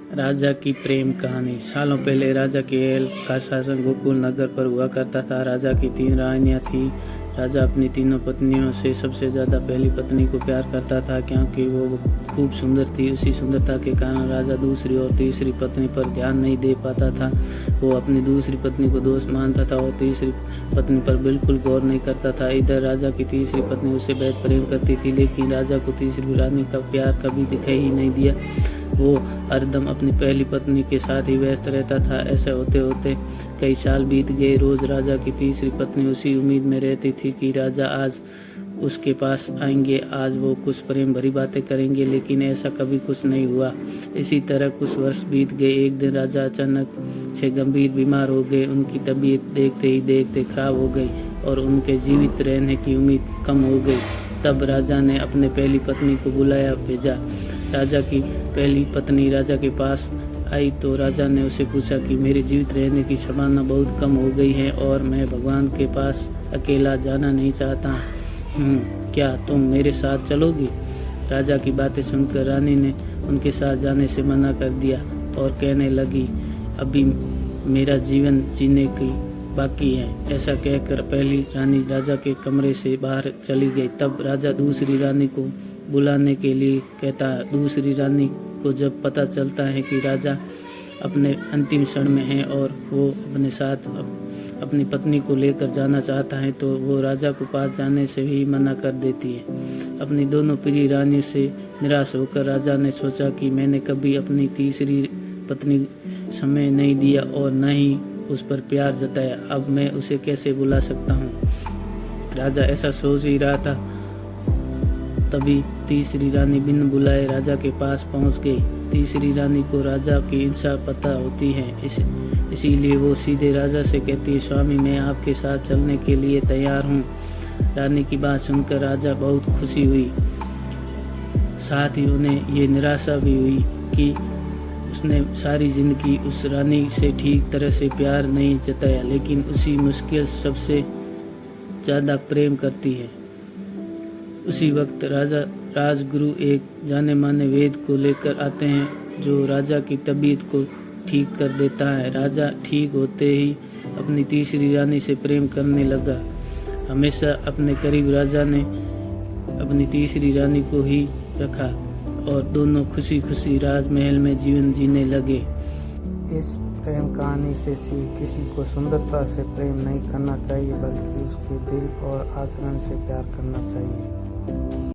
राजा की प्रेम कहानी। सालों पहले राजा केएल का शासन गोकुल नगर पर हुआ करता था। राजा की 3 रानियां थीं। राजा अपनी तीनों पत्नियों से सबसे ज़्यादा पहली पत्नी को प्यार करता था, क्योंकि वो खूब सुंदर थी। उसी सुंदरता के कारण राजा दूसरी और तीसरी पत्नी पर ध्यान नहीं दे पाता था। वो अपनी दूसरी पत्नी को दोस्त मानता था और तीसरी पत्नी पर बिल्कुल गौर नहीं करता था। इधर राजा की तीसरी पत्नी उससे बेहद प्रेम करती थी, लेकिन राजा को तीसरी रानी का प्यार कभी दिखाई ही नहीं दिया। वो हरदम अपनी पहली पत्नी के साथ ही व्यस्त रहता था। ऐसे होते होते कई साल बीत गए। रोज राजा की तीसरी पत्नी उसी उम्मीद में रहती थी कि राजा आज उसके पास आएंगे, आज वो कुछ प्रेम भरी बातें करेंगे, लेकिन ऐसा कभी कुछ नहीं हुआ। इसी तरह कुछ वर्ष बीत गए। एक दिन राजा अचानक से गंभीर बीमार हो गए। उनकी तबीयत देखते ही देखते खराब हो गई और उनके जीवित रहने की उम्मीद कम हो गई। तब राजा ने अपने पहली पत्नी को बुलाया भेजा। राजा की पहली पत्नी राजा के पास आई तो राजा ने उसे पूछा कि मेरे जीवित रहने की संभावना बहुत कम हो गई है और मैं भगवान के पास अकेला जाना नहीं चाहता हूँ, क्या तुम मेरे साथ चलोगी? राजा की बातें सुनकर रानी ने उनके साथ जाने से मना कर दिया और कहने लगी, अभी मेरा जीवन जीने की बाकी है। ऐसा कहकर पहली रानी राजा के कमरे से बाहर चली गई। तब राजा दूसरी रानी को बुलाने के लिए कहता है। दूसरी रानी को जब पता चलता है कि राजा अपने अंतिम क्षण में है और वो अपने साथ अपनी पत्नी को लेकर जाना चाहता है, तो वो राजा को पास जाने से भी मना कर देती है। अपनी दोनों प्रिय रानियों से निराश होकर राजा ने सोचा कि मैंने कभी अपनी तीसरी पत्नी समय नहीं दिया और न ही उस पर प्यार जताया, अब मैं उसे कैसे बुला सकता हूँ। राजा ऐसा सोच ही रहा था, तभी तीसरी रानी बिन बुलाए राजा के पास पहुँच गई। तीसरी रानी को राजा की इच्छा पता होती है, इसीलिए वो सीधे राजा से कहती है, स्वामी मैं आपके साथ चलने के लिए तैयार हूँ। रानी की बात सुनकर राजा बहुत खुशी हुई। साथ ही उन्हें ये निराशा भी हुई कि उसने सारी जिंदगी उस रानी से ठीक तरह से प्यार नहीं जताया, लेकिन उसी मुश्किल सबसे ज़्यादा प्रेम करती है। उसी वक्त राजगुरु एक जाने माने वैद्य को लेकर आते हैं, जो राजा की तबीयत को ठीक कर देता है। राजा ठीक होते ही अपनी तीसरी रानी से प्रेम करने लगा। हमेशा अपने करीब राजा ने अपनी तीसरी रानी को ही रखा और दोनों खुशी खुशी राजमहल में जीवन जीने लगे। इस प्रेम कहानी से सीख, किसी को सुंदरता से प्रेम नहीं करना चाहिए, बल्कि उसके दिल और आचरण से प्यार करना चाहिए।